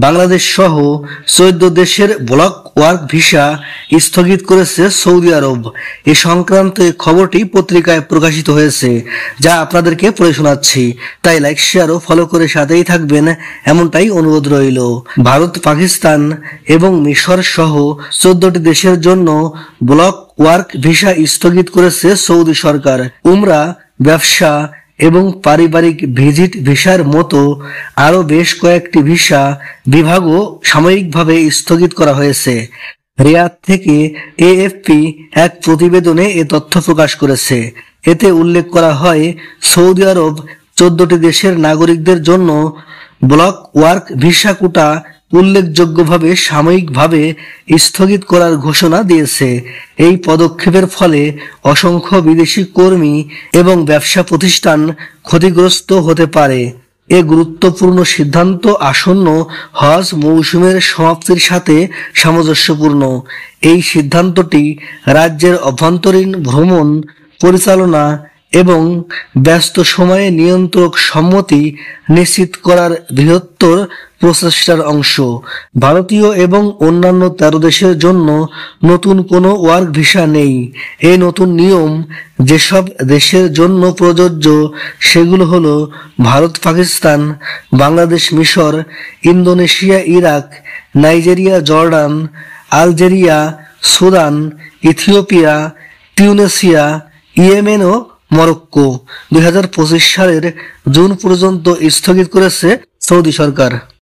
বাংলাদেশ সহ 14 দেশের block work visa স্থগিত করেছে সৌদি আরব। এ সংক্রান্ত খবরটি পত্রিকায় প্রকাশিত হয়েছে, যা আপনাদেরকে পড়ে শোনাচ্ছি। তাই লাইক, শেয়ার ও ফলো করে সাথেই থাকবেন, এমনটাই অনুরোধ রইল। ভারত, পাকিস্তান এবং মিশর সহ 14টি দেশের জন্য ব্লক ওয়ার্ক ভিসা স্থগিত করেছে সৌদি সরকার। উমরা, ব্যবসা এবং পারিবারিক ভিজিট ভিসার মতো আরো বেশ কয়েকটি ভিসা বিভাগও সাময়িকভাবে স্থগিত করা হয়েছে। রিয়াদ থেকে এএফপি এক প্রতিবেদনে এ তথ্য প্রকাশ করেছে। এতে উল্লেখ করা হয়, সৌদি আরব 14টি দেশের নাগরিকদের জন্য ব্লক ওয়ার্ক ভিসা কোটা উল্লেখযোগ্যভাবে সাময়িকভাবে স্থগিত করার ঘোষণা দিয়েছে। এই পদক্ষেপের ফলে অসংখ্য বিদেশি কর্মী এবং ব্যবসা প্রতিষ্ঠান ক্ষতিগ্রস্ত হতে পারে। এ গুরুত্বপূর্ণ সিদ্ধান্ত আসন্ন হজ মৌসুমের সমাপ্তির সাথে সামঞ্জস্যপূর্ণ। এই সিদ্ধান্তটি রাজ্যের অভ্যন্তরীণ ভ্রমণ পরিচালনা এবং ব্যস্ত সময়ে নিয়ন্ত্রক সম্মতি নিশ্চিত করার বৃহত্তর প্রচেষ্টার অংশ। ভারতীয় এবং অন্যান্য 13 দেশের জন্য নতুন কোনো ওয়ার্ক ভিসা নেই। এই নতুন নিয়ম যেসব দেশের জন্য প্রযোজ্য সেগুলো হলো ভারত, পাকিস্তান, বাংলাদেশ, মিশর, Indonesia, Iraq, Nigeria, Jordan, Algeria, Sudan, Ethiopia, Tunisia, Yemen ও মরক্কো। 2025 সালের জুন পর্যন্ত স্থগিত করেছে সৌদি সরকার।